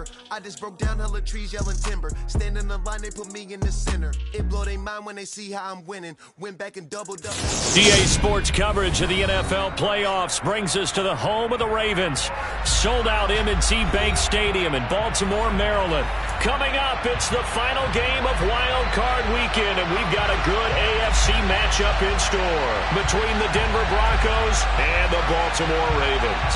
December. I just broke down hella trees yelling timber. Stand in the line, they put me in the center. It blow their mind when they see how I'm winning. Went back and doubled up. DA Sports coverage of the NFL playoffs brings us to the home of the Ravens. Sold out M&T Bank Stadium in Baltimore, Maryland. Coming up, it's the final game of Wild Card Weekend, and we've got a good AFC matchup in store between the Denver Broncos and the Baltimore Ravens.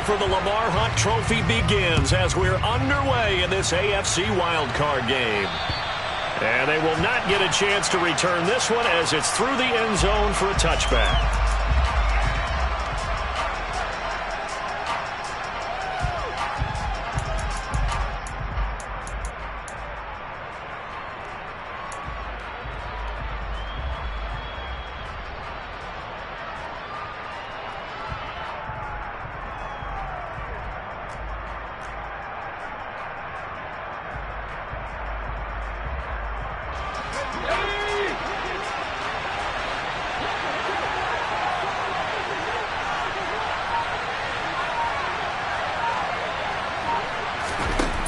For the Lamar Hunt Trophy begins as we're underway in this AFC wildcard game. And they will not get a chance to return this one as it's through the end zone for a touchback.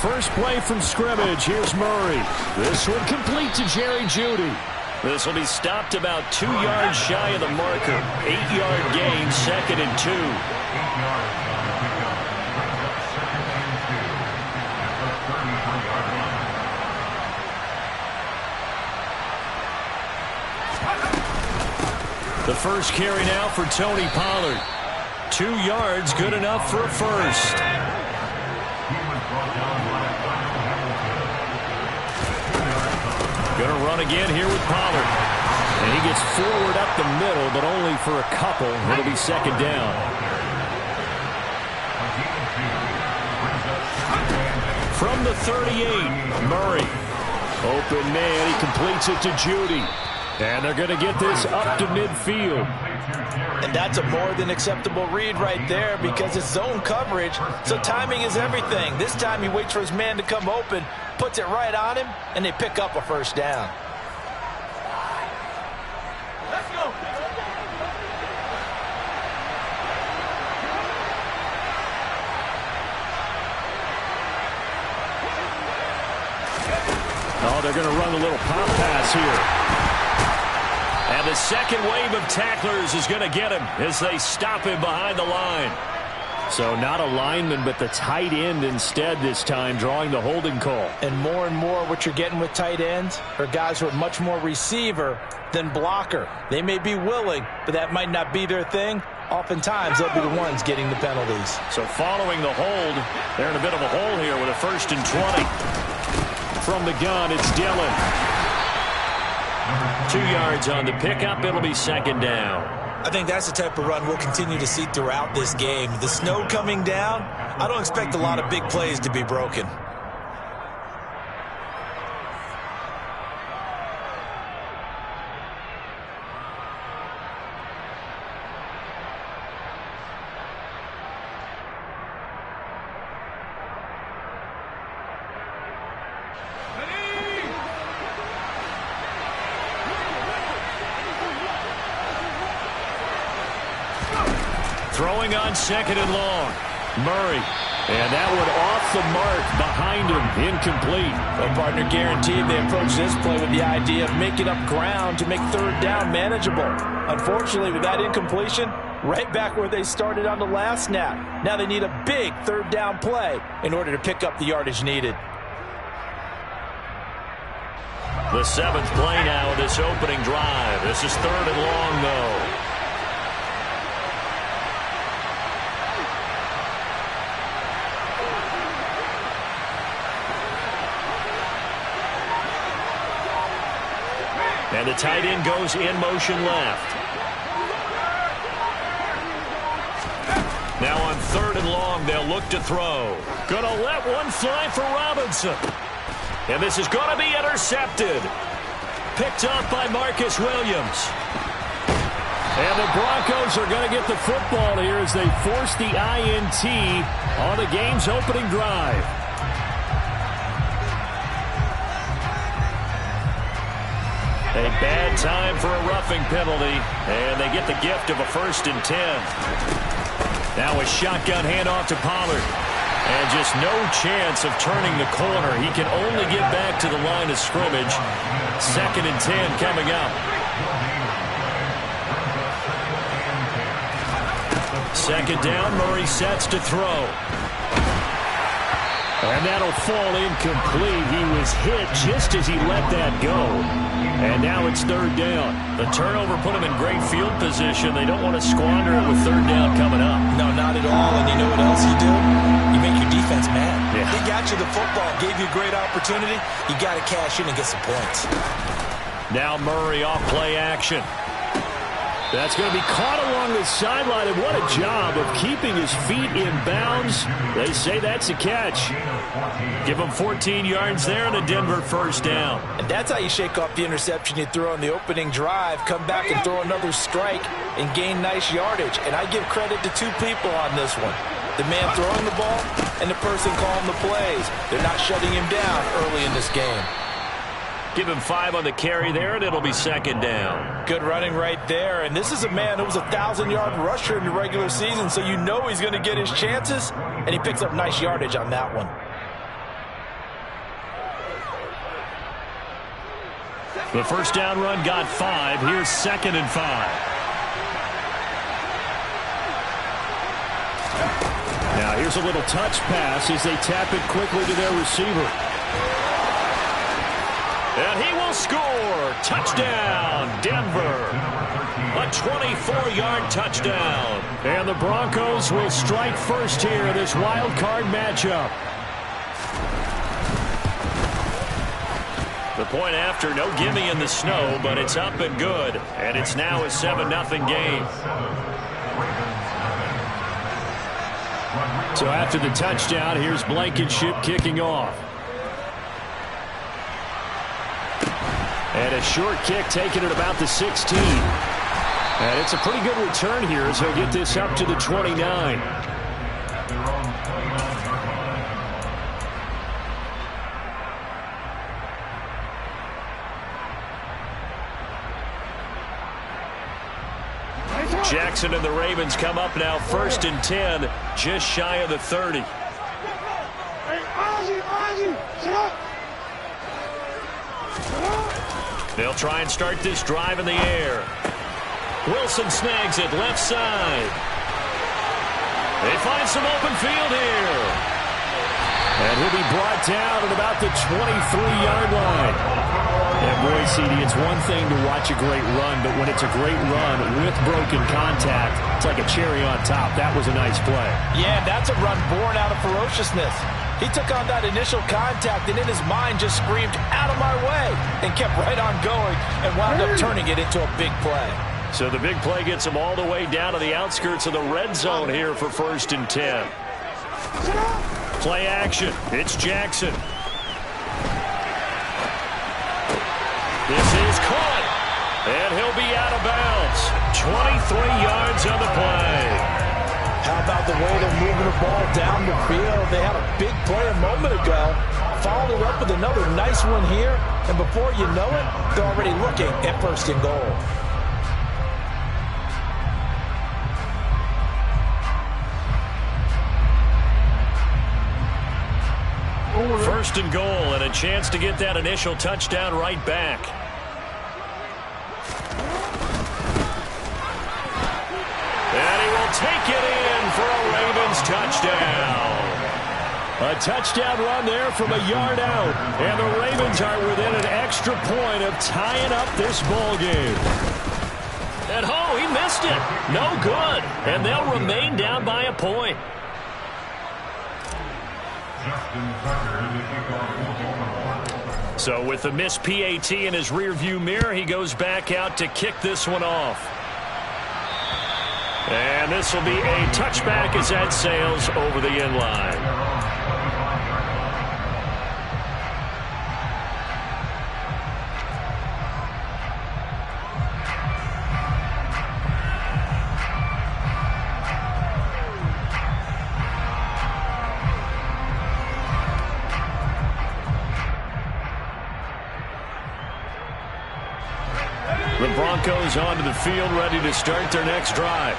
First play from scrimmage. Here's Murray. This one complete to Jerry Jeudy. This will be stopped about 2 yards shy of the marker. 8-yard gain, 2nd and 2. The first carry now for Tony Pollard. 2 yards, good enough for a first. Going to run again here with Pollard. And he gets forward up the middle, but only for a couple. It'll be 2nd down. From the 38, Murray. Open man, he completes it to Jeudy. And they're going to get this up to midfield. And that's a more than acceptable read right there because it's zone coverage, so timing is everything. This time he waits for his man to come open, puts it right on him, and they pick up a first down. Let's go. Oh, they're going to run a little pop pass here. And the second wave of tacklers is going to get him as they stop him behind the line. So not a lineman, but the tight end instead this time, drawing the holding call. And more what you're getting with tight ends are guys who are much more receiver than blocker. They may be willing, but that might not be their thing. Oftentimes, they'll be the ones getting the penalties. So following the hold, they're in a bit of a hole here with a 1st and 20. From the gun, it's Dillon. 2 yards on the pickup. It'll be 2nd down. I think that's the type of run we'll continue to see throughout this game. The snow coming down, I don't expect a lot of big plays to be broken. Throwing on 2nd and long. Murray. And that one off the mark behind him. Incomplete. Well, partner, guaranteed they approach this play with the idea of making up ground to make 3rd down manageable. Unfortunately, with that incompletion, right back where they started on the last snap. Now they need a big 3rd down play in order to pick up the yardage needed. The 7th play now of this opening drive. This is 3rd and long, though. And the tight end goes in motion left. Now on 3rd and long long, they'll look to throw. Gonna let one fly for Robinson. And this is gonna be intercepted. Picked up by Marcus Williams. And the Broncos are going to get the football here as they force the INT on the game's opening drive. A bad time for a roughing penalty, and they get the gift of a 1st and 10. Now a shotgun handoff to Pollard. And just no chance of turning the corner. He can only get back to the line of scrimmage. 2nd and 10 coming up. 2nd down, Murray sets to throw. And that'll fall incomplete. He was hit just as he let that go. And now it's 3rd down. The turnover put him in great field position. They don't want to squander it with 3rd down coming up. No, not at all. And you know what else you do? You make your defense mad. Yeah. They got you the football, gave you a great opportunity. You got to cash in and get some points. Now Murray off play action. That's going to be caught along the sideline, and what a job of keeping his feet in bounds. They say that's a catch. Give him 14 yards there and a Denver 1st down. And that's how you shake off the interception you threw on the opening drive, come back and throw another strike and gain nice yardage. And I give credit to 2 people on this one. The man throwing the ball and the person calling the plays. They're not shutting him down early in this game. Give him 5 on the carry there, and it'll be 2nd down. Good running right there. And this is a man who was a 1,000-yard rusher in the regular season, so you know he's going to get his chances, and he picks up nice yardage on that one. The 1st down run got 5. Here's 2nd and 5. Now here's a little touch pass as they tap it quickly to their receiver. And he will score. Touchdown, Denver. A 24-yard touchdown. And the Broncos will strike first here in this wild card matchup. The point after, no gimme in the snow, but it's up and good. And it's now a 7-0 game. So after the touchdown, here's Blankenship kicking off. And a short kick taken at about the 16. And it's a pretty good return here as he'll get this up to the 29. Jackson and the Ravens come up now 1st and 10, just shy of the 30. They'll try and start this drive in the air. Wilson snags it left side. They find some open field here. And he'll be brought down at about the 23-yard line. And boy, CD, it's one thing to watch a great run, but when it's a great run with broken contact, it's like a cherry on top. That was a nice play. Yeah, that's a run born out of ferociousness. He took on that initial contact and in his mind just screamed, "Out of my way," and kept right on going and wound up turning it into a big play. So the big play gets him all the way down to the outskirts of the red zone here for 1st and 10. Play action. It's Jackson. This is caught. And he'll be out of bounds. 23 yards on the play. How about the way they're moving the ball down the field? They had a big play a moment ago. Followed it up with another nice one here. And before you know it, they're already looking at 1st and goal. 1st and goal and a chance to get that initial touchdown right back. And he will take it in for a Ravens touchdown. A touchdown run there from a yard out. And the Ravens are within an extra point of tying up this ball game. And oh, he missed it. No good. And they'll remain down by a point. So with the missed PAT in his rearview mirror, he goes back out to kick this one off. And this will be a touchback as that sails over the end line. The Broncos onto the field, ready to start their next drive.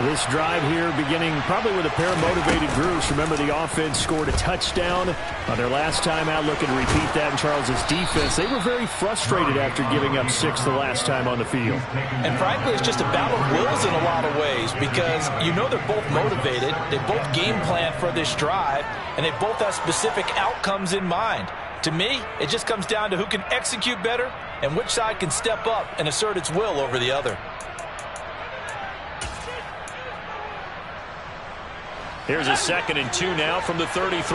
This drive here beginning probably with a pair of motivated groups. Remember, the offense scored a touchdown on their last time out, looking to repeat that in Charles's defense. They were very frustrated after giving up 6 the last time on the field. And frankly, it's just a battle of wills in a lot of ways, because you know they're both motivated. They both game plan for this drive, and they both have specific outcomes in mind. To me, it just comes down to who can execute better and which side can step up and assert its will over the other. Here's a 2nd and 2 now from the 33.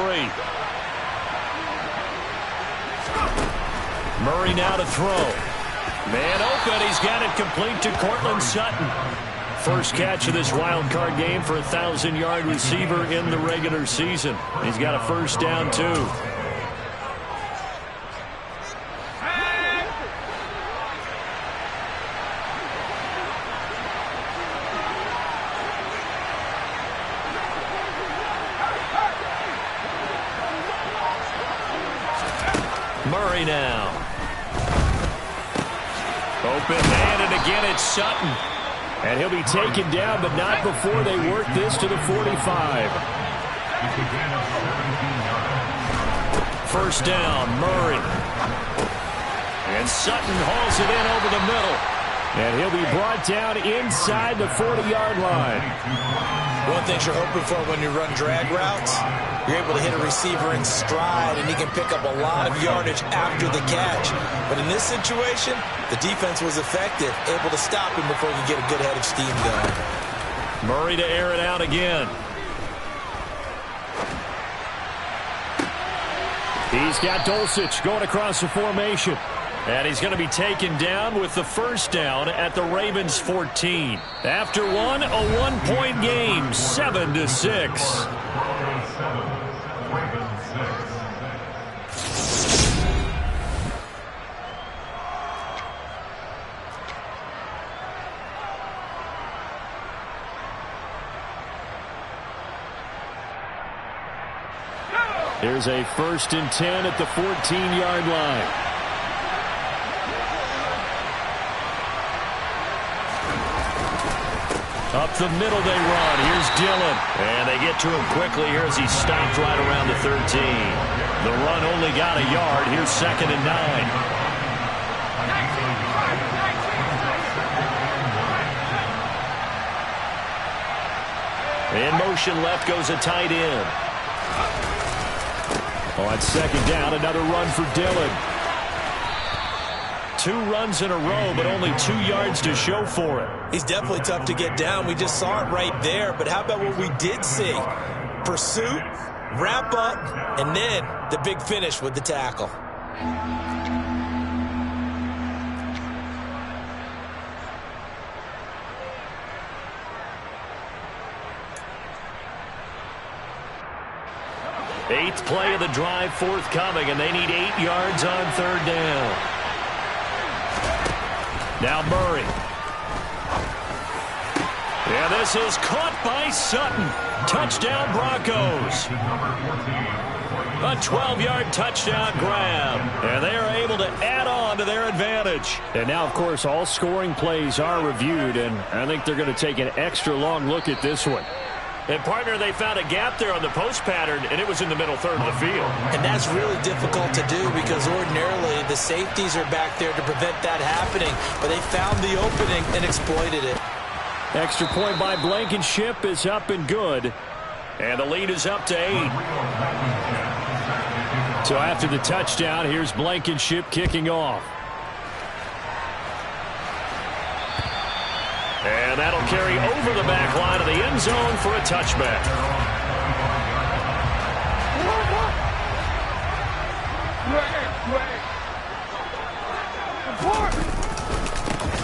Murray now to throw. Man open. He's got it complete to Cortland Sutton. First catch of this wild card game for a 1,000-yard receiver in the regular season. He's got a first down, too. Murray now. Open man, and again it's Sutton. And he'll be taken down, but not before they work this to the 45. First down, Murray. And Sutton hauls it in over the middle. And he'll be brought down inside the 40-yard line. One thing you're hoping for when you run drag routes, you're able to hit a receiver in stride, and he can pick up a lot of yardage after the catch. But in this situation, the defense was effective, able to stop him before he could get a good head of steam going. Murray to air it out again. He's got Dulcich going across the formation. And he's going to be taken down with the first down at the Ravens 14. After one, a 1-point game, 7-6. Here's a 1st and 10 at the 14-yard line. Up the middle they run. Here's Dillon. And they get to him quickly here as he's stopped right around the 13. The run only got a yard. Here's 2nd and 9. In motion left goes a tight end. On 2nd down, another run for Dillon. 2 runs in a row, but only 2 yards to show for it. He's definitely tough to get down. We just saw it right there. But how about what we did see? Pursuit, wrap up, and then the big finish with the tackle. Eighth play of the drive forthcoming, and they need 8 yards on 3rd down. Now Murray. And this is caught by Sutton. Touchdown Broncos. A 12-yard touchdown grab. And they are able to add on to their advantage. And now, of course, all scoring plays are reviewed, and I think they're going to take an extra long look at this one. And, partner, they found a gap there on the post pattern, and it was in the middle third of the field. And that's really difficult to do because ordinarily the safeties are back there to prevent that happening. But they found the opening and exploited it. Extra point by Blankenship is up and good. And the lead is up to 8. So after the touchdown, here's Blankenship kicking off. And that'll carry over the back line of the end zone for a touchback.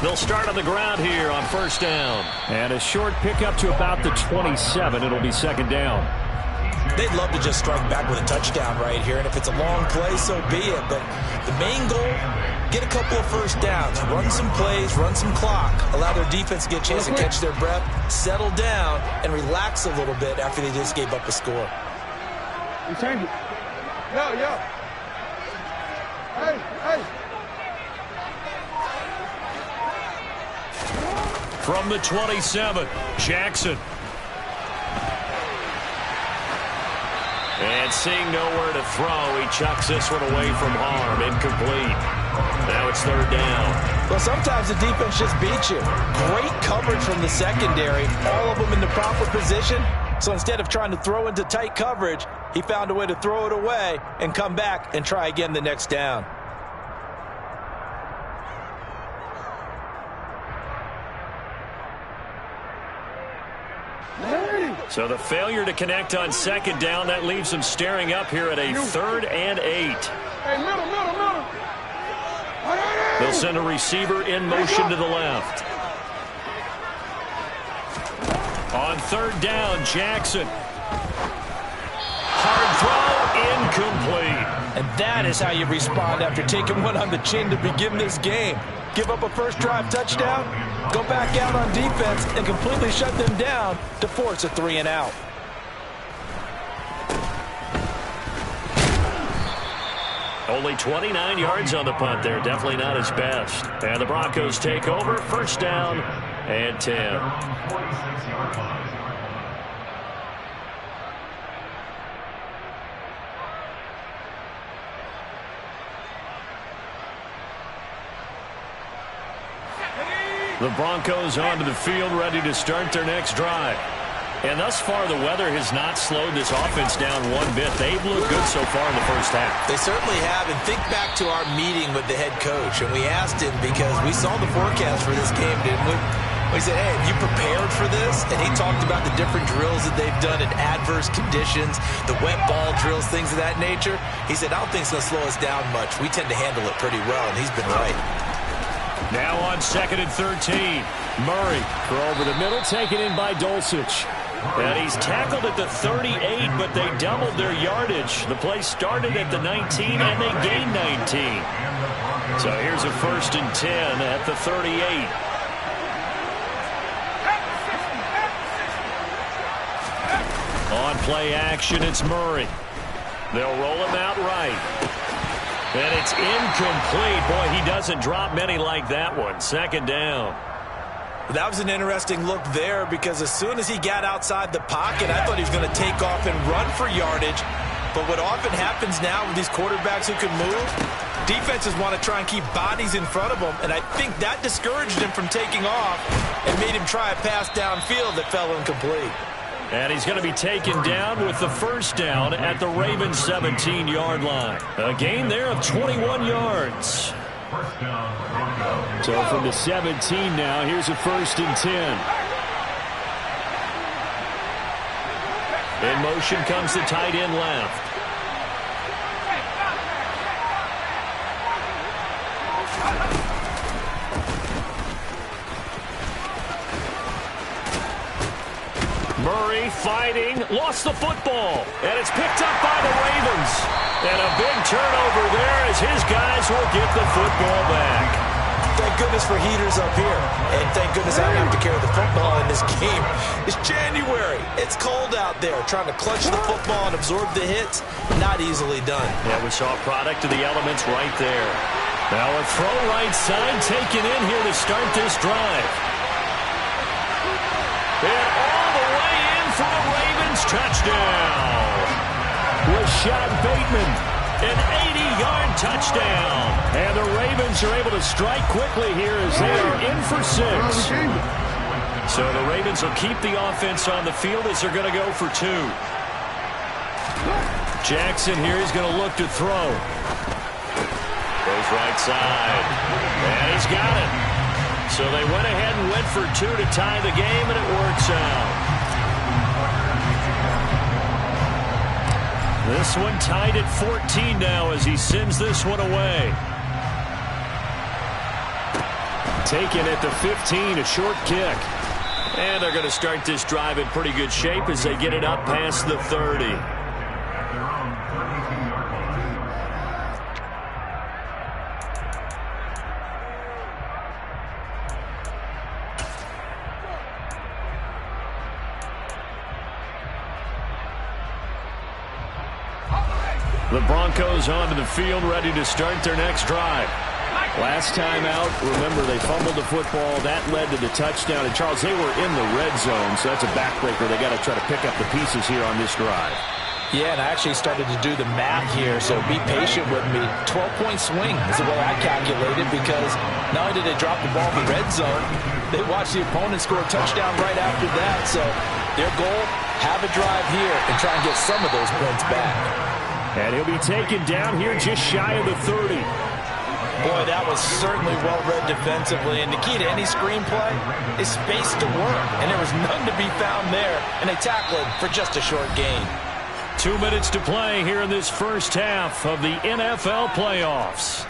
They'll start on the ground here on first down. And a short pickup to about the 27. It'll be second down. They'd love to just strike back with a touchdown right here, and if it's a long play, so be it. But the main goal, get a couple of first downs, run some plays, run some clock, allow their defense to get a chance to catch their breath, settle down, and relax a little bit after they just gave up a score. You change it. Yo. Hey. From the 27, Jackson. And seeing nowhere to throw, he chucks this one away from harm. Incomplete. Now it's third down. Well, sometimes the defense just beats you. Great coverage from the secondary. All of them in the proper position. So instead of trying to throw into tight coverage, he found a way to throw it away and come back and try again the next down. So the failure to connect on second down, that leaves them staring up here at a 3rd and 8. Hey, middle. They'll send a receiver in motion to the left. On third down, Jackson. Hard throw, incomplete. And that is how you respond after taking one on the chin to begin this game. Give up a first drive touchdown, go back out on defense, and completely shut them down to force a 3 and out. Only 29 yards on the punt there. Definitely not his best. And the Broncos take over. First down and 10. The Broncos onto the field, ready to start their next drive. And thus far, the weather has not slowed this offense down one bit. They've looked good so far in the first half. They certainly have. And think back to our meeting with the head coach. And we asked him because we saw the forecast for this game, didn't we? We said, hey, have you prepared for this? And he talked about the different drills that they've done in adverse conditions, the wet ball drills, things of that nature. He said, I don't think it's going to slow us down much. We tend to handle it pretty well, and he's been right. Now on 2nd and 13. Murray, throw over the middle, taken in by Dulcich. And he's tackled at the 38, but they doubled their yardage. The play started at the 19, and they gained 19. So here's a 1st and 10 at the 38. On play action, it's Murray. They'll roll him out right. And it's incomplete. Boy, he doesn't drop many like that one. 2nd down. That was an interesting look there because as soon as he got outside the pocket, I thought he was going to take off and run for yardage. But what often happens now with these quarterbacks who can move, defenses want to try and keep bodies in front of them, and I think that discouraged him from taking off and made him try a pass downfield that fell incomplete. And he's going to be taken down with the 1st down at the Ravens' 17-yard line. A gain there of 21 yards. So from the 17 now, here's a 1st and 10. In motion comes the tight end left. Murray fighting, lost the football, and it's picked up by the Ravens. And a big turnover there as his guys will get the football back. Thank goodness for heaters up here. And thank goodness I don't have to carry the football in this game. It's January. It's cold out there. Trying to clutch the football and absorb the hits, not easily done. Yeah, we saw a product of the elements right there. Now a throw right side taken in here to start this drive. And all the way in for the Ravens touchdown. Rashad Bateman, an 80-yard touchdown. And the Ravens are able to strike quickly here as they are in for 6. So the Ravens will keep the offense on the field as they're going to go for 2. Jackson here is going to look to throw. Goes right side. And he's got it. So they went ahead and went for 2 to tie the game, and it works out. This one tied at 14 now as he sends this one away. taken at the 15, a short kick. And they're going to start this drive in pretty good shape as they get it up past the 30. The Broncos onto the field, ready to start their next drive. Last time out, remember, they fumbled the football. That led to the touchdown. And, Charles, they were in the red zone, so that's a backbreaker. They got to try to pick up the pieces here on this drive. Yeah, and I actually started to do the math here, so be patient with me. 12-point swing is the way I calculated, because not only did they drop the ball in the red zone, they watched the opponent score a touchdown right after that. So their goal, have a drive here and try and get some of those points back. And he'll be taken down here just shy of the 30. Boy, that was certainly well-read defensively. And the key to any screenplay is space to work. And there was none to be found there. And they tackled for just a short gain. 2 minutes to play here in this first half of the NFL playoffs.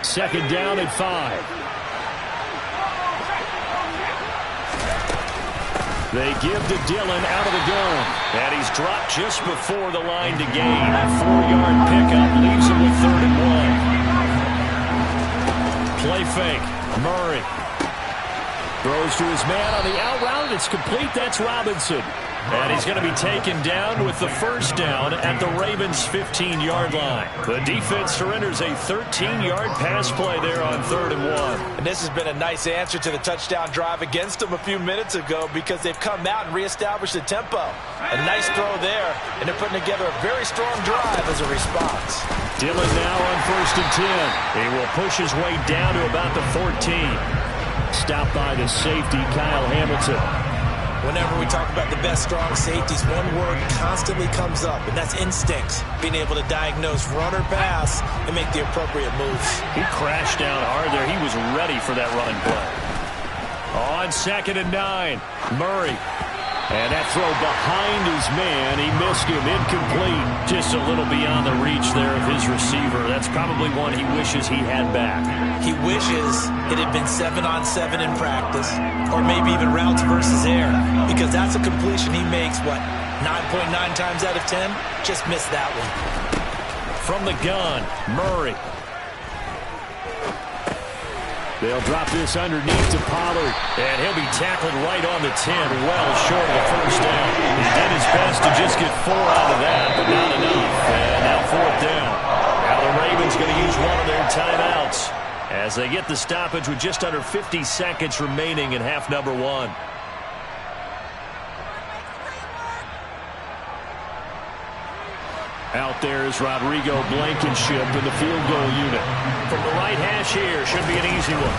Second down at 5. They give to Dillon out of the gun. And he's dropped just before the line to gain. That 4-yard pickup leaves him with 3rd and 1. Play fake. Murray throws to his man on the out route. It's complete. That's Robinson. And he's going to be taken down with the first down at the Ravens' 15-yard line. The defense surrenders a 13-yard pass play there on 3rd and 1. And this has been a nice answer to the touchdown drive against them a few minutes ago, because they've come out and reestablished the tempo. A nice throw there, and they're putting together a very strong drive as a response. Dillon now on 1st and 10. He will push his way down to about the 14. Stopped by the safety, Kyle Hamilton. Whenever we talk about the best strong safeties, one word constantly comes up, and that's instincts. Being able to diagnose run or pass and make the appropriate moves. He crashed down hard there. He was ready for that run play. On 2nd and 9, Murray. And that throw behind his man. He missed him. Incomplete. Just a little beyond the reach there of his receiver. That's probably one he wishes he had back. He wishes it had been 7-on-7 in practice, or maybe even routes versus air, because that's a completion he makes, 9.9 times out of 10? Just missed that one. From the gun, Murray. They'll drop this underneath to Pollard, and he'll be tackled right on the 10, well short of the first down. He did his best to just get 4 out of that, but not enough. And now 4th down. Now the Ravens going to use one of their timeouts as they get the stoppage with just under 50 seconds remaining in half number 1. Out there is Rodrigo Blankenship in the field goal unit. From the right hash here, should be an easy one.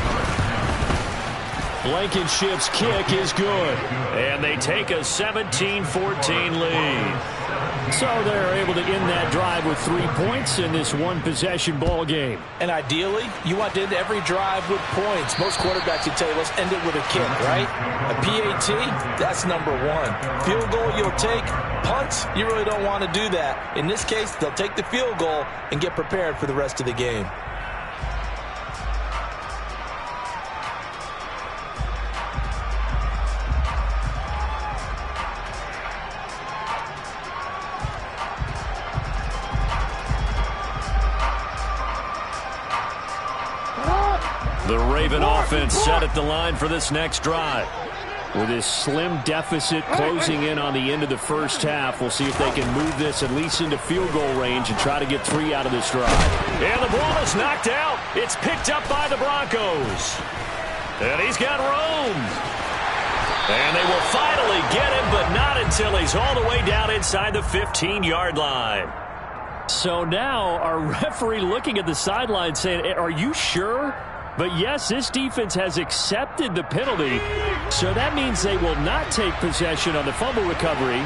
Blankenship's kick is good. And they take a 17-14 lead. So they're able to end that drive with 3 points in this one-possession ball game. And ideally, you want to end every drive with points. Most quarterbacks would tell you, let's end it with a kick, right? A PAT, that's number 1. Field goal, you'll take. Punts, you really don't want to do that. In this case, they'll take the field goal and get prepared for the rest of the game. The Raven offense set at the line for this next drive. With this slim deficit closing in on the end of the first half, we'll see if they can move this at least into field goal range and try to get 3 out of this drive. And the ball is knocked out. It's picked up by the Broncos. And he's got room. And they will finally get him, but not until he's all the way down inside the 15-yard line. So now our referee looking at the sideline saying, are you sure? But yes, this defense has accepted the penalty, so that means they will not take possession on the fumble recovery.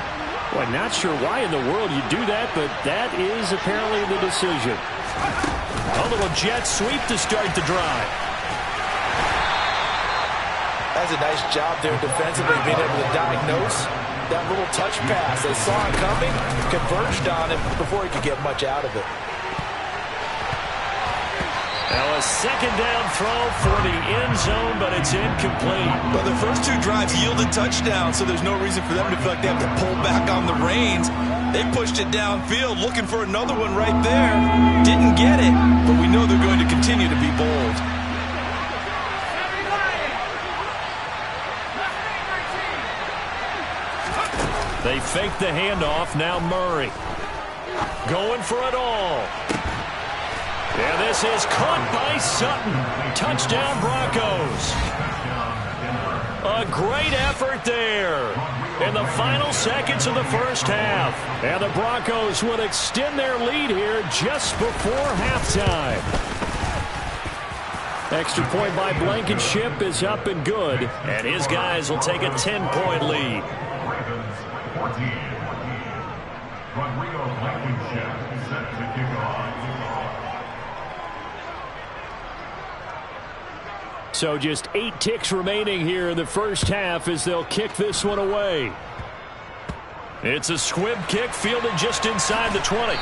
Well, not sure why in the world you do that, but that is apparently the decision. A little jet sweep to start the drive. That's a nice job there defensively, being able to diagnose that little touch pass. They saw it coming, converged on it before he could get much out of it. Now a second down throw for the end zone, but it's incomplete. But the first two drives yielded touchdowns, so there's no reason for them to feel like they have to pull back on the reins. They pushed it downfield, looking for another one right there. Didn't get it, but we know they're going to continue to be bold. They fake the handoff. Now Murray going for it all. And this is caught by Sutton. Touchdown Broncos. A great effort there in the final seconds of the first half. And the Broncos will extend their lead here just before halftime. Extra point by Blankenship is up and good. And his guys will take a 10-point lead. Rodrigo Blankenship set to kick off. So just 8 ticks remaining here in the first half as they'll kick this one away. It's a squib kick fielded just inside the 20. The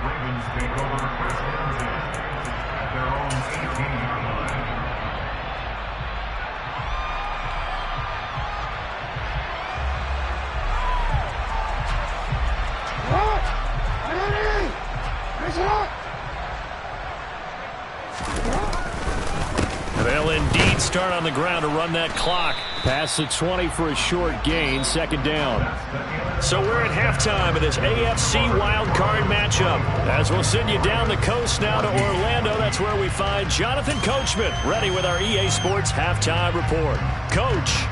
Ravens take over first and 10 at their own 18-yard line. They'll indeed start on the ground to run that clock. Past the 20 for a short gain, second down. So we're at halftime of this AFC wildcard matchup. As we'll send you down the coast now to Orlando, that's where we find Jonathan Coachman, ready with our EA Sports halftime report. Coach.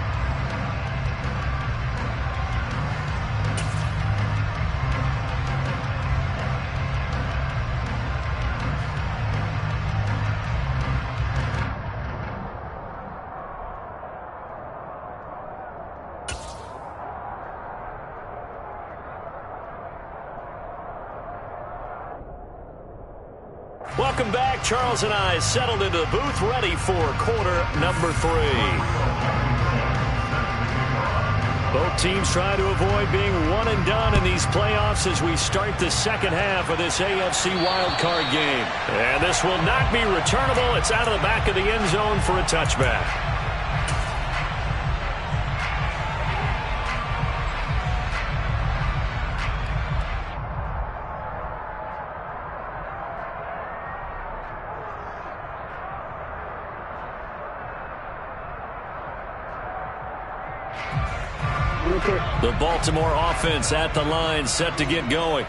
Welcome back. Charles and I settled into the booth, ready for quarter number 3. Both teams try to avoid being one and done in these playoffs as we start the second half of this AFC wildcard game. And this will not be returnable. It's out of the back of the end zone for a touchback. The Baltimore offense at the line, set to get going.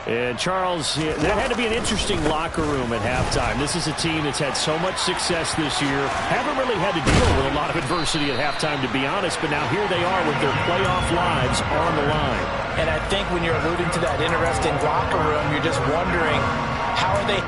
And Charles, that had to be an interesting locker room at halftime. This is a team that's had so much success this year. Haven't really had to deal with a lot of adversity at halftime, to be honest. But now here they are with their playoff lives on the line. And I think when you're alluding to that interesting locker room, you're just wondering, how are they...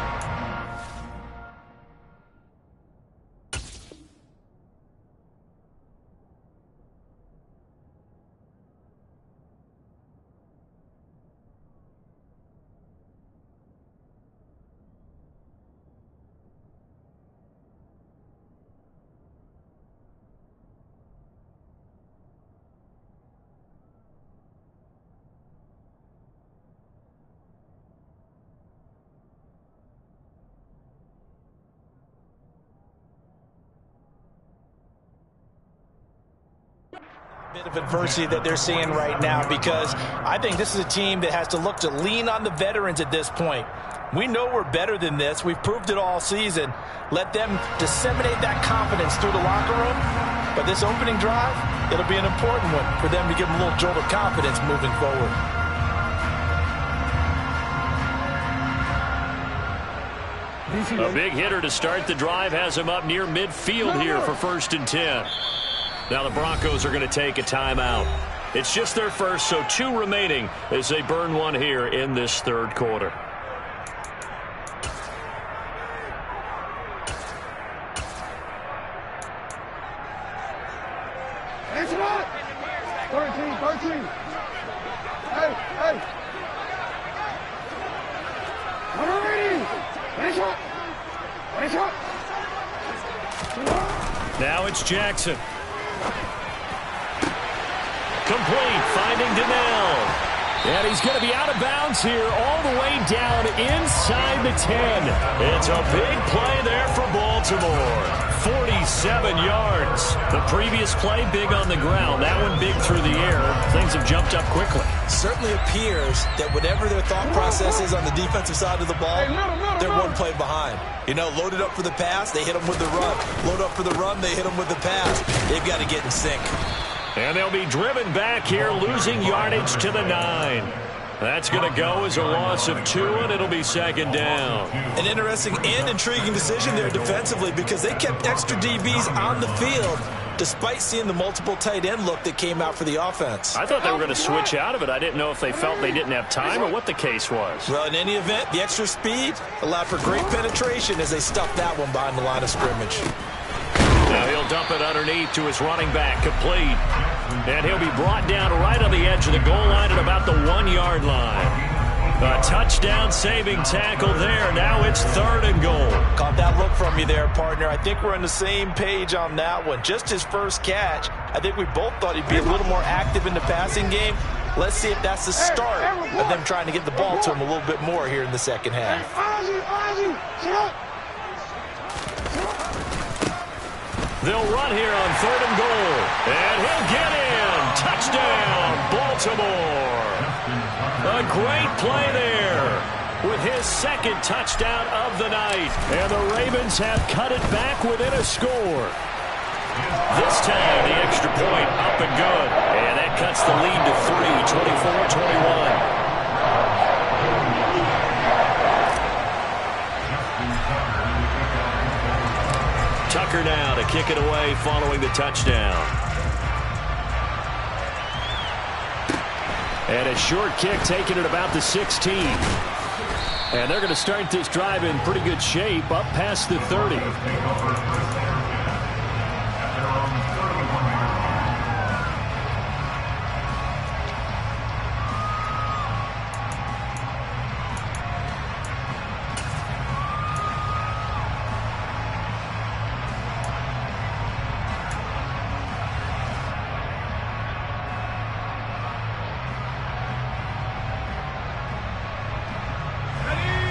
bit of adversity that they're seeing right now, because I think this is a team that has to look to lean on the veterans at this point. We know we're better than this. We've proved it all season. Let them disseminate that confidence through the locker room. But this opening drive, it'll be an important one for them to give them a little jolt of confidence moving forward. A big hitter to start the drive has him up near midfield here for 1st and 10. Now the Broncos are going to take a timeout. It's just their first, so 2 remaining as they burn one here in this third quarter. It's not. 13. Hey. Now it's Jackson. Complete, finding Donnell. And he's going to be out of bounds here all the way down inside the 10. It's a big play there for Baltimore. 47 yards. The previous play, big on the ground. That one big through the air. Things have jumped up quickly. Certainly appears that whatever their thought process is on the defensive side of the ball, they're one play behind. You know, loaded up for the pass, they hit them with the run. Load up for the run, they hit them with the pass. They've got to get in sync. And they'll be driven back here, losing yardage to the 9. That's going to go as a loss of 2, and it'll be second down. An interesting and intriguing decision there defensively because they kept extra DBs on the field despite seeing the multiple tight end look that came out for the offense. I thought they were going to switch out of it. I didn't know if they felt they didn't have time or what the case was. Well, in any event, the extra speed allowed for great penetration as they stuffed that one behind the line of scrimmage. Now he'll dump it underneath to his running back, complete. And he'll be brought down right on the edge of the goal line at about the 1-yard line. A touchdown saving tackle there. Now it's 3rd and goal. Caught that look from you there, partner. I think we're on the same page on that one. Just his first catch. I think we both thought he'd be a little more active in the passing game. Let's see if that's the start of them trying to get the ball to him a little bit more here in the second half. They'll run here on 3rd and goal. And he'll get in. Touchdown, Baltimore. A great play there with his 2nd touchdown of the night. And the Ravens have cut it back within a score. This time, the extra point up and good. And that cuts the lead to 3, 24-21. Tucker now to kick it away following the touchdown. And a short kick taken at about the 16. And they're going to start this drive in pretty good shape up past the 30.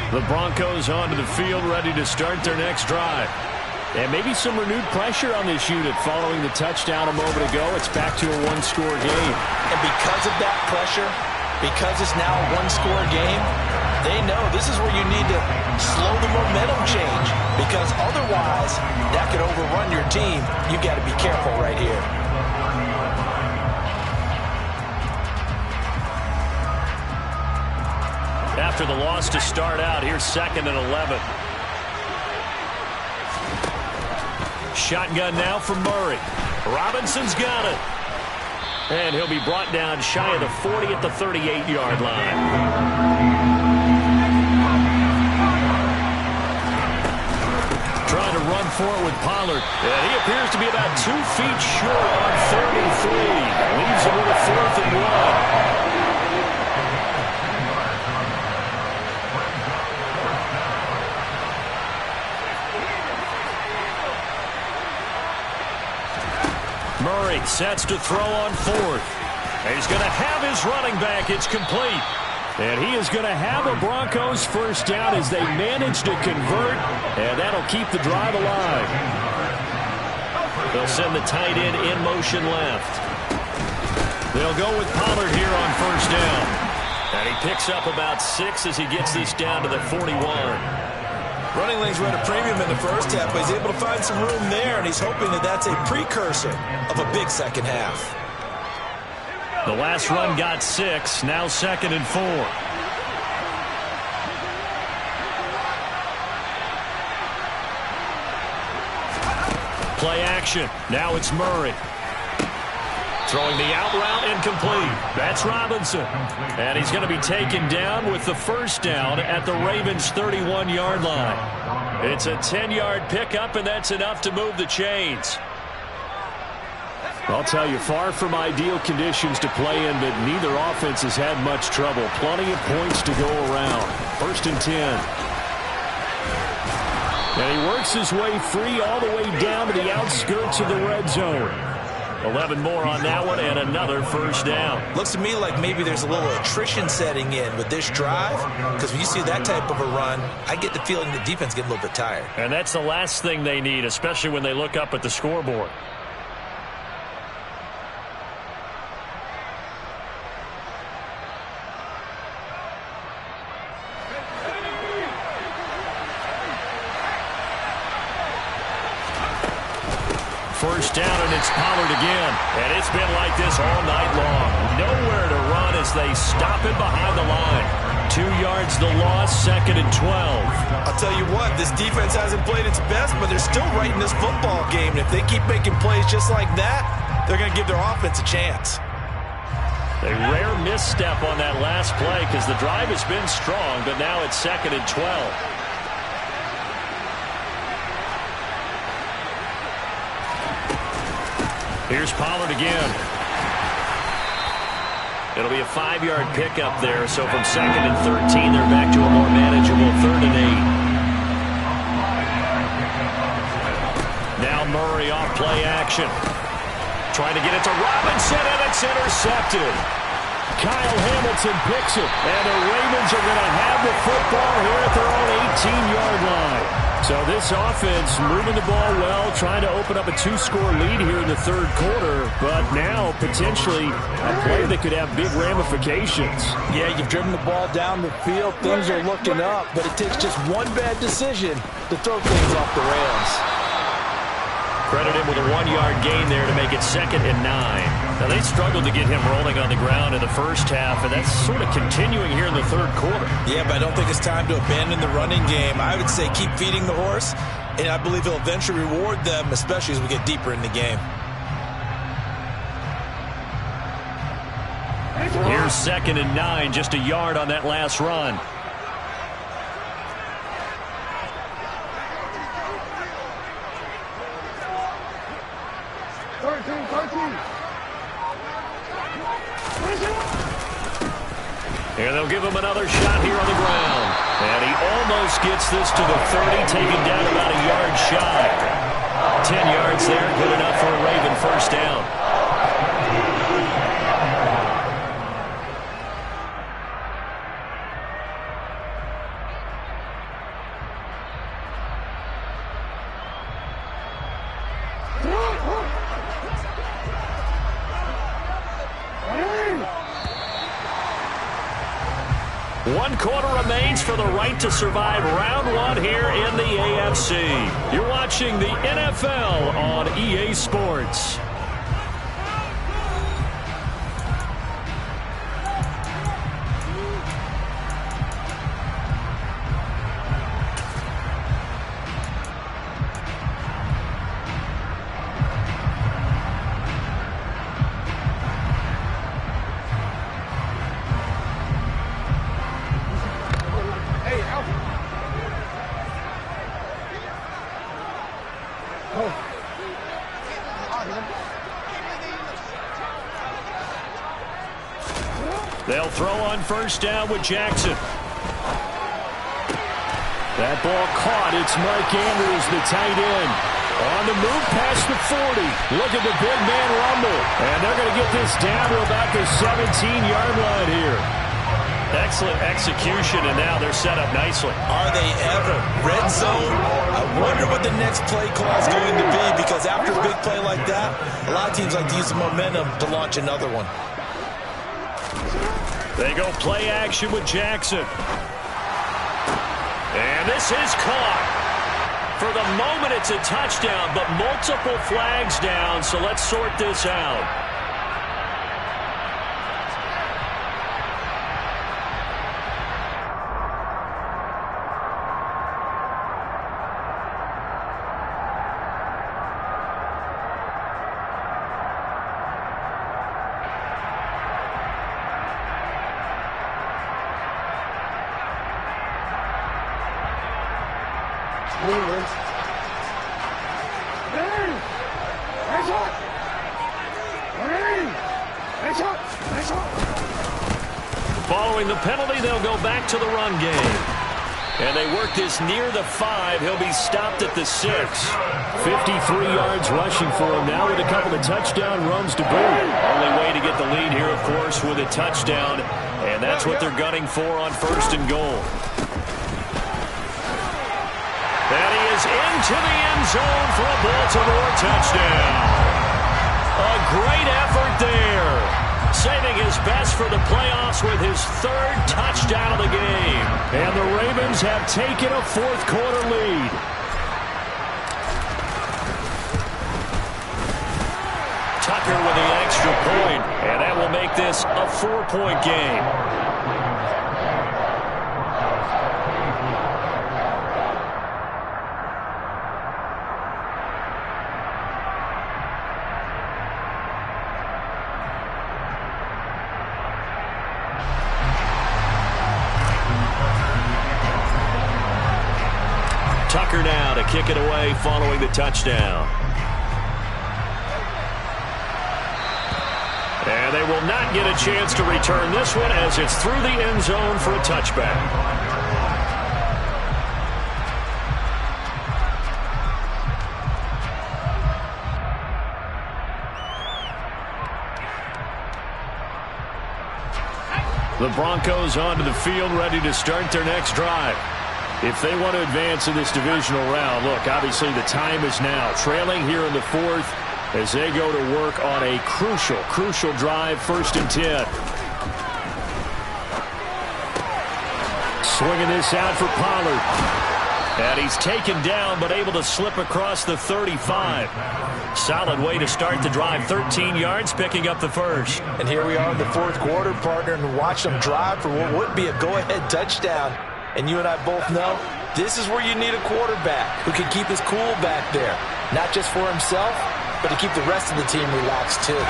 The Broncos onto the field, ready to start their next drive. And maybe some renewed pressure on this unit following the touchdown a moment ago. It's back to a one-score game. And because of that pressure, because it's now a one-score game, they know this is where you need to slow the momentum change. Because otherwise, that could overrun your team. You've got to be careful right here. After the loss to start out, here's 2nd and 11. Shotgun now from Murray. Robinson's got it. And he'll be brought down shy of the 40 at the 38-yard line. Trying to run for it with Pollard. And he appears to be about 2 feet short on 33. Leaves him with a 4th and 1. Murray sets to throw on 4th. And he's going to have his running back. It's complete. And he is going to have a Broncos first down as they manage to convert. And that'll keep the drive alive. They'll send the tight end in motion left. They'll go with Pollard here on first down. And he picks up about 6 as he gets this down to the 41. Running lanes were at a premium in the first half, but he's able to find some room there, and he's hoping that that's a precursor of a big second half. The last run got 6, now 2nd and 4. Play action. Now it's Murray. Throwing the out route incomplete. That's Robinson. And he's going to be taken down with the first down at the Ravens' 31-yard line. It's a 10-yard pickup, and that's enough to move the chains. I'll tell you, far from ideal conditions to play in, but neither offense has had much trouble. Plenty of points to go around. 1st and 10. And he works his way free all the way down to the outskirts of the red zone. 11 more on that one and another first down. Looks to me like maybe there's a little attrition setting in with this drive, because when you see that type of a run, I get the feeling the defense get a little bit tired. And that's the last thing they need, especially when they look up at the scoreboard. First down, and it's Pollard again. And it's been like this all night long. Nowhere to run as they stop it behind the line. 2 yards the loss, 2nd and 12. I'll tell you what, this defense hasn't played its best, but they're still right in this football game. And if they keep making plays just like that, they're going to give their offense a chance. A rare misstep on that last play because the drive has been strong, but now it's 2nd and 12. Here's Pollard again. It'll be a 5-yard pickup there, so from 2nd and 13, they're back to a more manageable 3rd and 8. Now Murray off play action. Trying to get it to Robinson, and it's intercepted. Kyle Hamilton picks it, and the Ravens are going to have the football here at their own 18-yard line. So this offense moving the ball well, trying to open up a 2-score lead here in the 3rd quarter, but now potentially a play that could have big ramifications. Yeah, you've driven the ball down the field, things are looking up, but it takes just one bad decision to throw things off the rails. Credit him with a 1-yard gain there to make it 2nd and 9. Now, they struggled to get him rolling on the ground in the first half, and that's sort of continuing here in the 3rd quarter. Yeah, but I don't think it's time to abandon the running game. I would say keep feeding the horse, and I believe he'll eventually reward them, especially as we get deeper in the game. Here's 2nd and 9, just a yard on that last run. And they'll give him another shot here on the ground. And he almost gets this to the 30, taken down about a yard shy. 10 yards there, good enough for a Raven first down. One quarter remains for the right to survive round 1 here in the AFC. You're watching the NFL on EA Sports. They'll throw on first down with Jackson. That ball caught. It's Mark Andrews, the tight end. On the move past the 40. Look at the big man rumble. And they're going to get this down to about the 17-yard line here. Excellent execution, and now they're set up nicely. Are they ever? Red zone? I wonder what the next play call is going to be, because after a big play like that, a lot of teams like to use the momentum to launch another one. They go play action with Jackson. And this is caught. For the moment, it's a touchdown, but multiple flags down, so let's sort this out. Following the penalty, they'll go back to the run game. And they work this near the 5. He'll be stopped at the 6. 53 yards rushing for him now with a couple of touchdown runs to boot. Only way to get the lead here, of course, with a touchdown. And that's what they're gunning for on 1st and goal. And he is into the end zone for a Baltimore touchdown. A great effort there. Saving his best for the playoffs with his 3rd touchdown of the game. And the Ravens have taken a 4th quarter lead. Tucker with the extra point, and that will make this a 4-point game. Tucker now to kick it away following the touchdown. And they will not get a chance to return this one as it's through the end zone for a touchback. The Broncos onto the field, ready to start their next drive. If they want to advance in this divisional round, look, obviously the time is now. Trailing here in the 4th as they go to work on a crucial drive, 1st and 10. Swinging this out for Pollard. And he's taken down but able to slip across the 35. Solid way to start the drive. 13 yards, picking up the 1st. And here we are in the 4th quarter, partner, and watch them drive for what would be a go-ahead touchdown. And you and I both know this is where you need a quarterback who can keep his cool back there. Not just for himself, but to keep the rest of the team relaxed too.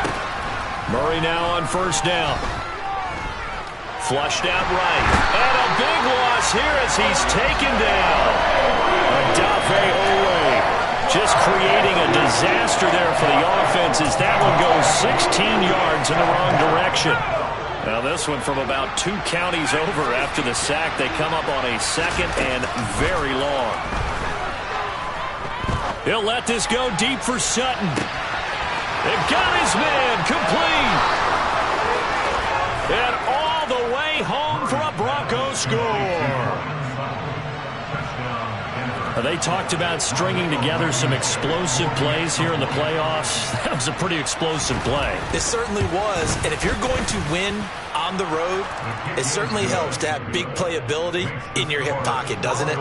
Murray now on 1st down. Flushed out right. And a big loss here as he's taken down. Adafe Owe just creating a disaster there for the offense as that one goes 16 yards in the wrong direction. Now this one from about 2 counties over after the sack. They come up on a 2nd and very long. He'll let this go deep for Sutton. They've got his man complete. And all the way home for a Broncos score. They talked about stringing together some explosive plays here in the playoffs. That was a pretty explosive play. It certainly was. And if you're going to win on the road, it certainly helps to have big playability in your hip pocket, doesn't it?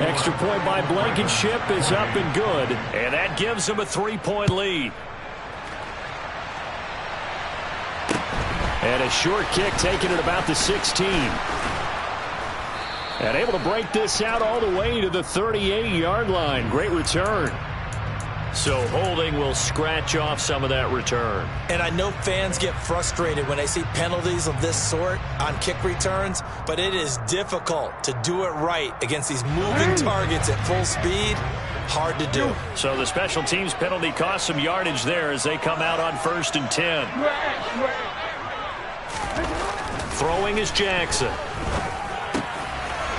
Extra point by Blankenship is up and good. And that gives them a 3-point lead. And a short kick taken at about the 16. And able to break this out all the way to the 38-yard line. Great return. So holding will scratch off some of that return. And I know fans get frustrated when they see penalties of this sort on kick returns, but it is difficult to do it right against these moving targets at full speed. Hard to do. So the special teams penalty cost some yardage there as they come out on 1st and 10. Throwing is Jackson.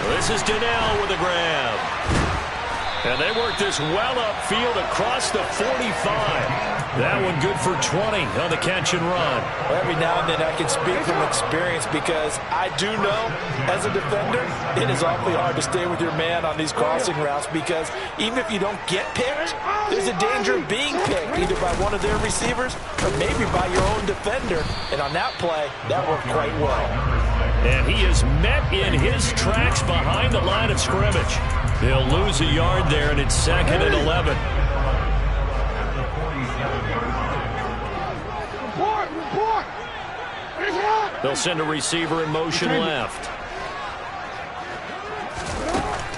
This is Donnell with a grab. And they work this well upfield across the 45. That one good for 20 on the catch and run. Every now and then I can speak from experience because I do know as a defender it is awfully hard to stay with your man on these crossing routes because even if you don't get picked, there's a danger of being picked either by one of their receivers or maybe by your own defender. And on that play, that worked quite well. And he is met in his tracks behind the line of scrimmage. They'll lose a yard there, and it's 2nd and 11. They'll send a receiver in motion left.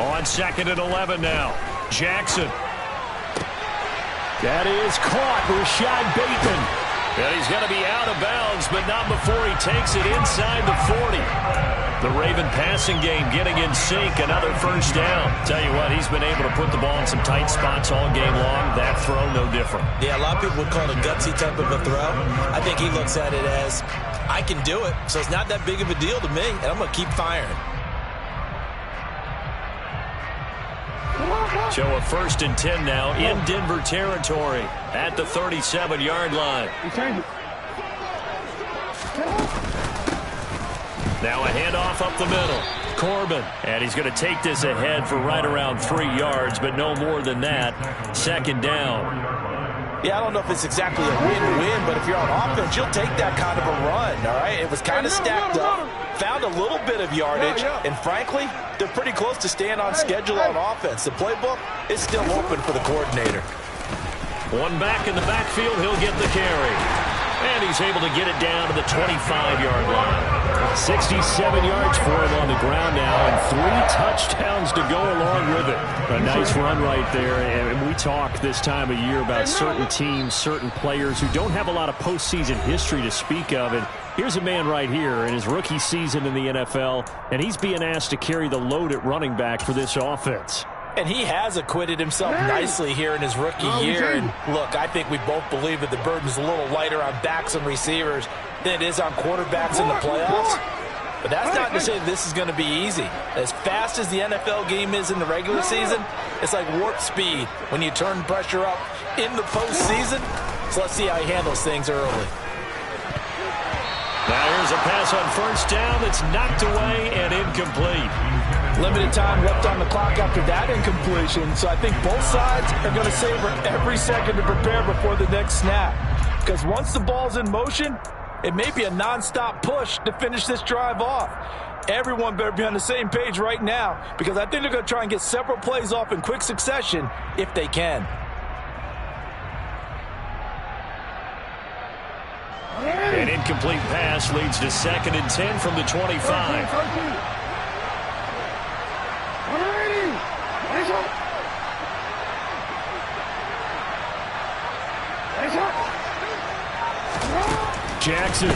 On 2nd and 11 now. Jackson. That is caught. Rashad Bateman. And he's going to be out of bounds, but not before he takes it inside the 40. The Raven passing game getting in sync. Another 1st down. Tell you what, he's been able to put the ball in some tight spots all game long. That throw, no different. Yeah, a lot of people would call it a gutsy type of a throw. I think he looks at it as, I can do it, so it's not that big of a deal to me, and I'm going to keep firing. So a 1st and 10 now in Denver territory at the 37-yard line. Now a handoff up the middle. Corbin, and he's going to take this ahead for right around 3 yards, but no more than that. 2nd down. Yeah, I don't know if it's exactly a win-win, but if you're on offense, you'll take that kind of a run, all right? It was kind of stacked up, found a little bit of yardage, and frankly, they're pretty close to staying on schedule on offense. The playbook is still open for the coordinator. One back in the backfield, he'll get the carry. And he's able to get it down to the 25-yard line. 67 yards for him on the ground now, and 3 touchdowns to go along with it. A nice run right there. And we talk this time of year about certain teams, certain players who don't have a lot of postseason history to speak of. And here's a man right here in his rookie season in the NFL, and he's being asked to carry the load at running back for this offense. And he has acquitted himself nicely here in his rookie year. And look, I think we both believe that the burden's a little lighter on backs and receivers than it is on quarterbacks in the playoffs. But that's not to say this is going to be easy. As fast as the NFL game is in the regular season, it's like warp speed when you turn pressure up in the postseason. So let's see how he handles things early. Now here's a pass on 1st down that's knocked away and incomplete. Limited time left on the clock after that incompletion, so I think both sides are going to savor every second to prepare before the next snap. Because once the ball's in motion, it may be a nonstop push to finish this drive off. Everyone better be on the same page right now, because I think they're going to try and get several plays off in quick succession if they can. An incomplete pass leads to 2nd and 10 from the 25. Jackson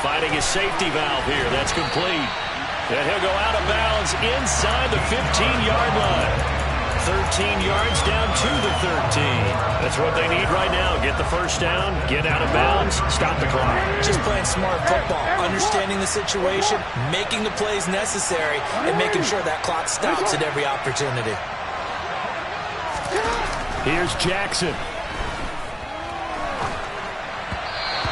finding his safety valve here. That's complete. And he'll go out of bounds inside the 15-yard line. 13 yards down to the 13. That's what they need right now. Get the 1st down, get out of bounds, stop the clock. Just playing smart football, understanding the situation, making the plays necessary, and making sure that clock stops at every opportunity. Here's Jackson.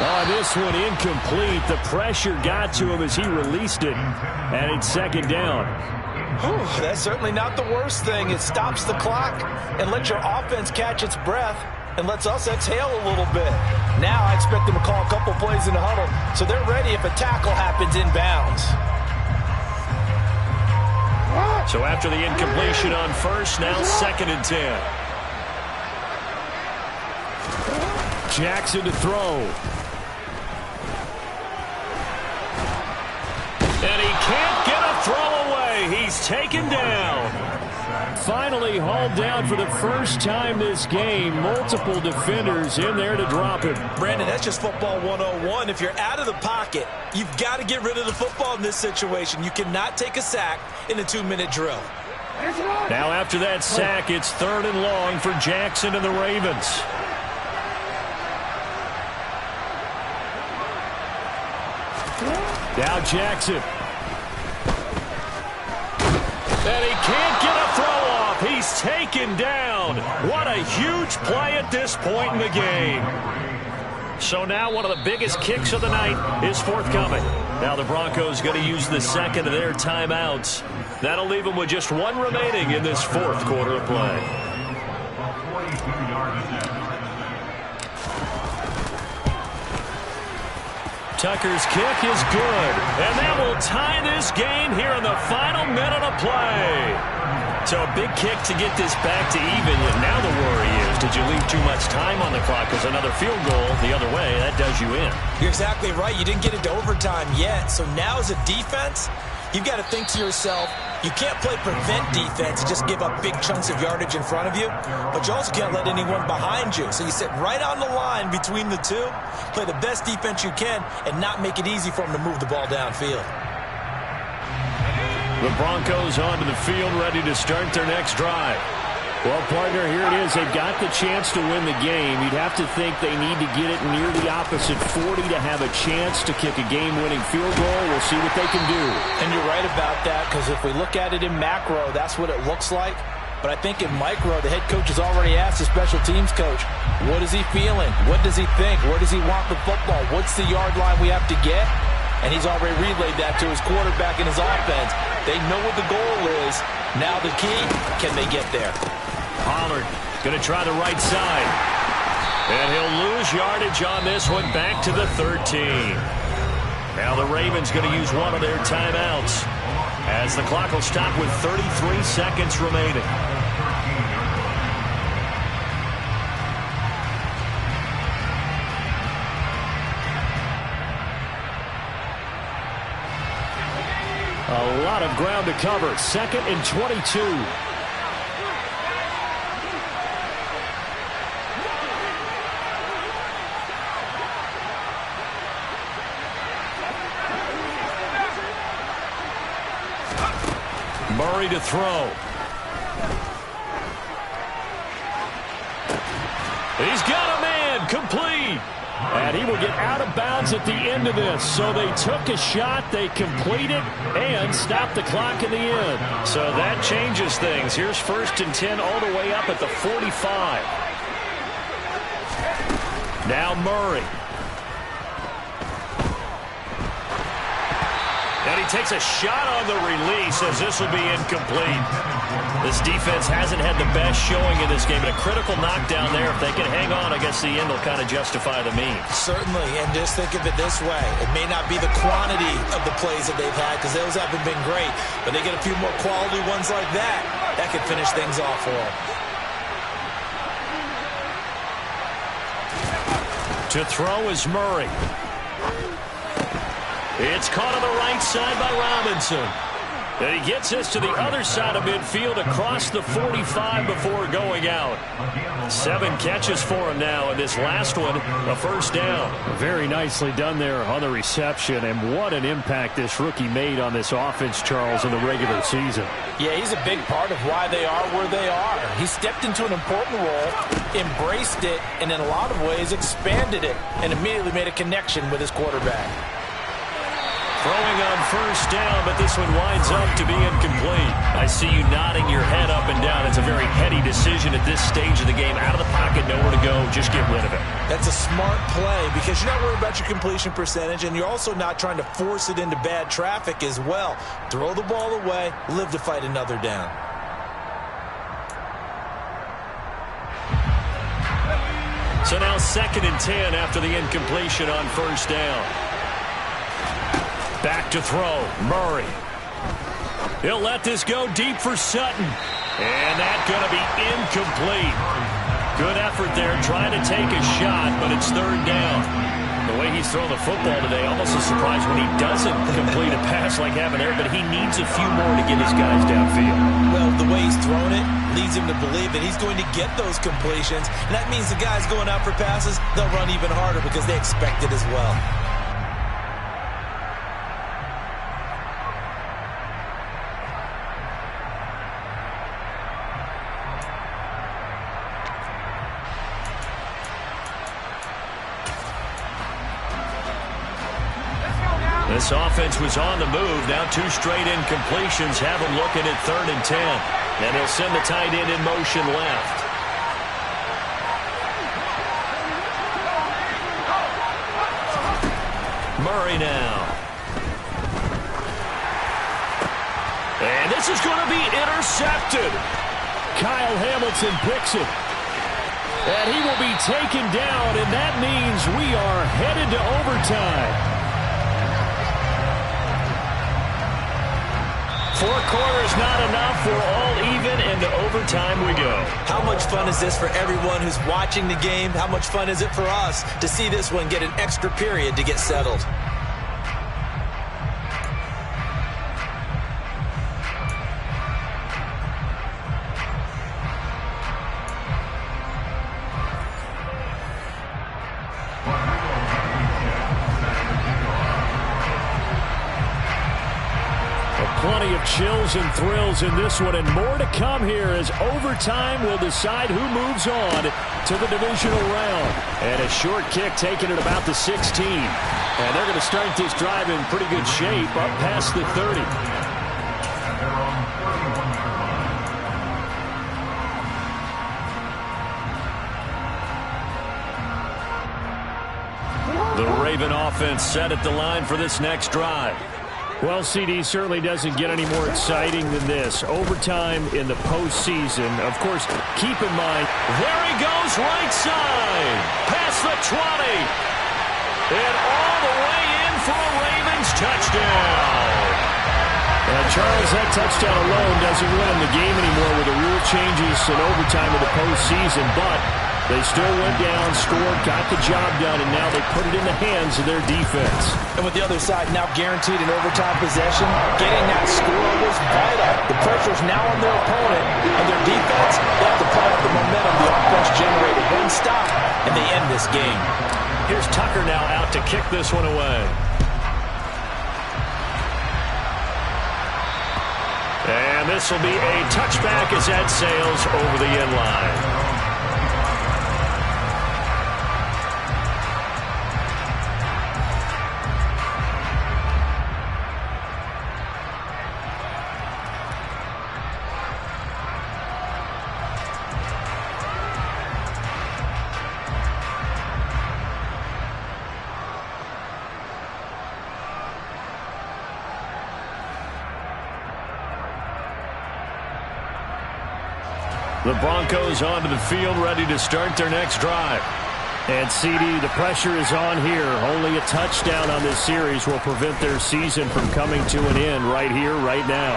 Oh, this one incomplete. The pressure got to him as he released it. And it's 2nd down. Whew, that's certainly not the worst thing. It stops the clock and lets your offense catch its breath and lets us exhale a little bit. Now I expect them to call a couple plays in the huddle so they're ready if a tackle happens inbounds. So after the incompletion on 1st, now 2nd and 10. Jackson to throw. And he can't get a throw away. He's taken down. Finally hauled down for the first time this game. Multiple defenders in there to drop him. Brandon, that's just football 101. If you're out of the pocket, you've got to get rid of the football in this situation. You cannot take a sack in a 2-minute drill. Now after that sack, it's 3rd and long for Jackson and the Ravens. Now Jackson. And he can't get a throw off. He's taken down. What a huge play at this point in the game. So now one of the biggest kicks of the night is forthcoming. Now the Broncos going to use the 2nd of their timeouts. That'll leave them with just 1 remaining in this 4th quarter of play. Tucker's kick is good, and that will tie this game here in the final minute of play. So a big kick to get this back to even. And now the worry is, did you leave too much time on the clock? Because another field goal the other way, that does you in. You're exactly right. You didn't get into overtime yet. So now as a defense, you've got to think to yourself, you can't play prevent defense and just give up big chunks of yardage in front of you, but you also can't let anyone behind you. So you sit right on the line between the two, play the best defense you can, and not make it easy for them to move the ball downfield. The Broncos onto the field, ready to start their next drive. Well, partner, here it is. They've got the chance to win the game. You'd have to think they need to get it near the opposite 40 to have a chance to kick a game-winning field goal. We'll see what they can do. And you're right about that, because if we look at it in macro, that's what it looks like. But I think in micro, the head coach has already asked the special teams coach, what is he feeling? What does he think? Where does he want the football? What's the yard line we have to get? And he's already relayed that to his quarterback and his offense. They know what the goal is. Now the key, can they get there? Pollard going to try the right side. And he'll lose yardage on this one, back to the 13. Now the Ravens going to use one of their timeouts as the clock will stop with 33 seconds remaining. A lot of ground to cover. 2nd and 22. Murray to throw. He's got a man, complete. And he will get out of bounds at the end of this. So they took a shot, they completed, and stopped the clock in the end. So that changes things. Here's 1st and 10 all the way up at the 45. Now Murray. And he takes a shot on the release as this will be incomplete. This defense hasn't had the best showing in this game. But a critical knockdown there. If they can hang on, I guess the end will kind of justify the means. Certainly, and just think of it this way. It may not be the quantity of the plays that they've had, because those haven't been great. But they get a few more quality ones like that. That could finish things off for them. To throw is Murray. It's caught on the right side by Robinson. And he gets us to the other side of midfield across the 45 before going out. 7 catches for him now, and this last one, a first down. Very nicely done there on the reception, and what an impact this rookie made on this offense, Charles, in the regular season. Yeah, he's a big part of why they are where they are. He stepped into an important role, embraced it, and in a lot of ways expanded it, and immediately made a connection with his quarterback. Throwing on first down, but this one winds up to be incomplete. I see you nodding your head up and down. It's a very heady decision at this stage of the game. Out of the pocket, nowhere to go. Just get rid of it. That's a smart play, because you're not worried about your completion percentage, and you're also not trying to force it into bad traffic as well. Throw the ball away, live to fight another down. So now 2nd and 10 after the incompletion on first down. Back to throw, Murray. He'll let this go deep for Sutton. And that's going to be incomplete. Good effort there, trying to take a shot, but it's 3rd down. The way he's thrown the football today, almost a surprise when he doesn't complete a pass like having there, but he needs a few more to get his guys downfield. Well, the way he's thrown it leads him to believe that he's going to get those completions. And that means the guys going out for passes, they'll run even harder because they expect it as well. This offense was on the move. Now 2 straight incompletions have them looking at 3rd and 10. And he'll send the tight end in motion left. Murray now. And this is going to be intercepted. Kyle Hamilton picks it. And he will be taken down, and that means we are headed to overtime. 4 quarters not enough. We're all even, and to overtime we go. How much fun is this for everyone who's watching the game? How much fun is it for us to see this one get an extra period to get settled? plenty of chills and thrills in this one, and more to come here as overtime will decide who moves on to the divisional round. And a short kick taken at about the 16. And they're going to start this drive in pretty good shape up past the 30. The Raven offense set at the line for this next drive. Well, CD certainly doesn't get any more exciting than this. Overtime in the postseason. Of course, keep in mind, there he goes right side. Past the 20. And all the way in for a Ravens touchdown. And Charles, that touchdown alone doesn't win them the game anymore with the rule changes in overtime of the postseason, but they still went down, scored, got the job done, and now they put it in the hands of their defense. And with the other side now guaranteed an overtime possession, getting that score was vital. The pressure's now on their opponent, and their defense, they have to play off the momentum the offense generated. One stop, and they end this game. Here's Tucker now out to kick this one away. And this will be a touchback as that sails over the end line. The Broncos onto the field, ready to start their next drive. And CD, the pressure is on here. Only a touchdown on this series will prevent their season from coming to an end right here, right now.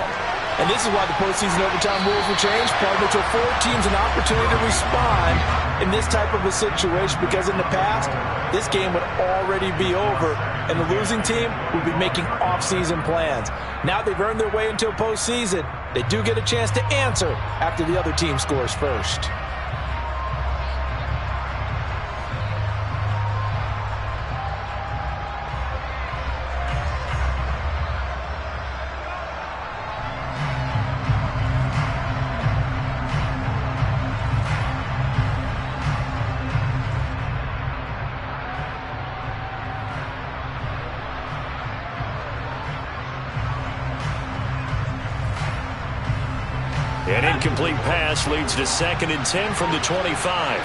And this is why the postseason overtime rules were changed, partner, to afford teams an opportunity to respond in this type of a situation, because in the past, this game would already be over, and the losing team would be making off-season plans. Now they've earned their way into a postseason. They do get a chance to answer after the other team scores first. An incomplete pass leads to 2nd and 10 from the 25.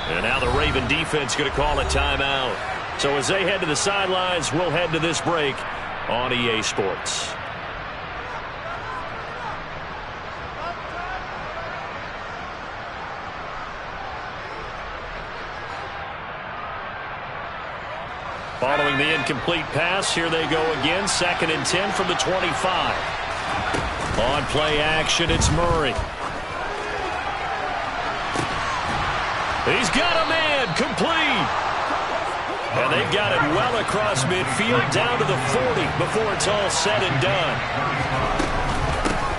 And now the Raven defense going to call a timeout. So as they head to the sidelines, we'll head to this break on EA Sports. Following the incomplete pass, here they go again. 2nd and 10 from the 25. On play action, it's Murray. He's got a man, complete. And they've got it well across midfield, down to the 40 before it's all said and done.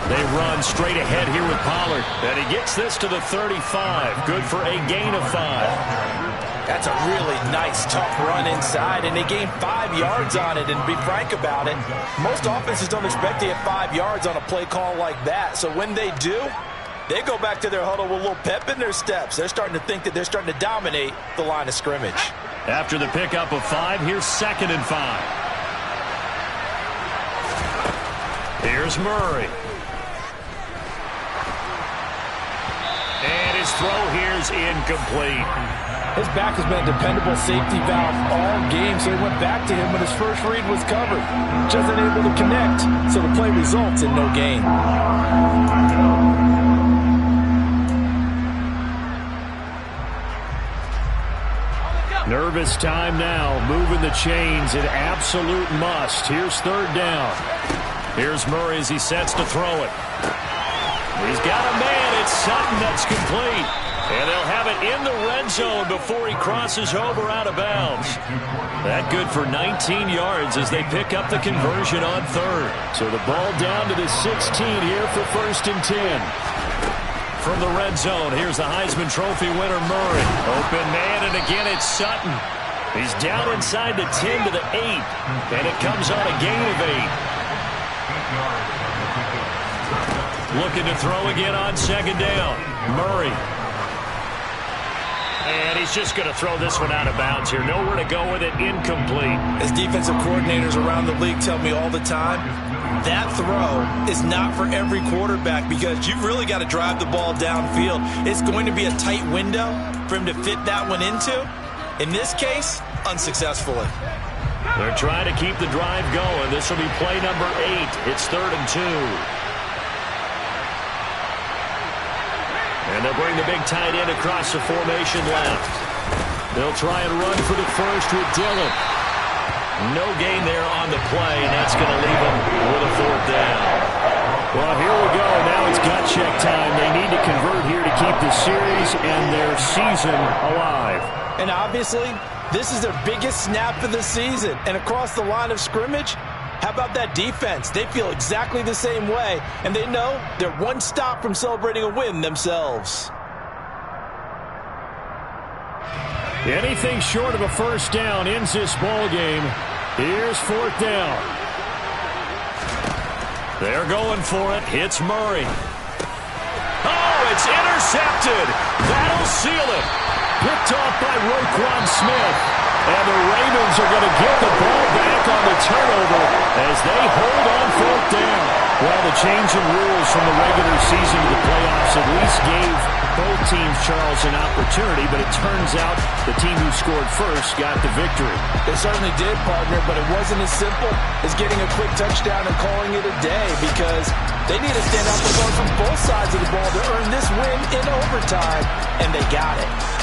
They run straight ahead here with Pollard. And he gets this to the 35. Good for a gain of 5. That's a really nice, tough run inside, and they gained 5 yards on it. And to be frank about it, most offenses don't expect to get 5 yards on a play call like that. So when they do, they go back to their huddle with a little pep in their steps. They're starting to think that they're starting to dominate the line of scrimmage. After the pickup of 5, here's 2nd and 5. Here's Murray. And his throw here's incomplete. His back has been a dependable safety valve all game, so he went back to him when his first read was covered. Just unable to connect, so the play results in no gain. Nervous time now, moving the chains, an absolute must. Here's 3rd down. Here's Murray as he sets to throw it. He's got a man, it's Sutton, that's complete. And they'll have it in the red zone before he crosses over out of bounds. That good for 19 yards as they pick up the conversion on 3rd. So the ball down to the 16 here for 1st and 10. From the red zone, here's the Heisman Trophy winner Murray. Open man, and again it's Sutton. He's down inside the 10 to the 8, and it comes on a gain of 8. Looking to throw again on second down. Murray. And he's just going to throw this one out of bounds here. Nowhere to go with it. Incomplete. As defensive coordinators around the league tell me all the time, that throw is not for every quarterback because you've really got to drive the ball downfield. It's going to be a tight window for him to fit that one into. In this case, unsuccessfully. They're trying to keep the drive going. This will be play number 8. It's 3rd and 2. And they'll bring the big tight end across the formation left. They'll try and run for the first with Dillon. No gain there on the play, and that's going to leave them with a 4th down. Well, here we go. Now it's gut check time. They need to convert here to keep the series and their season alive. And obviously, this is their biggest snap of the season. And across the line of scrimmage, how about that defense? They feel exactly the same way, and they know they're one stop from celebrating a win themselves. Anything short of a first down ends this ball game. Here's 4th down. They're going for it. Hits Murray. Oh, it's intercepted. That'll seal it. Picked off by Roquan Smith. And the Ravens are going to get the ball back on the turnover as they hold on 4th down. Well, the change in rules from the regular season to the playoffs at least gave both teams, Charles, an opportunity, but it turns out the team who scored first got the victory. It certainly did, partner, but it wasn't as simple as getting a quick touchdown and calling it a day because they need to stand out the front from both sides of the ball to earn this win in overtime, and they got it.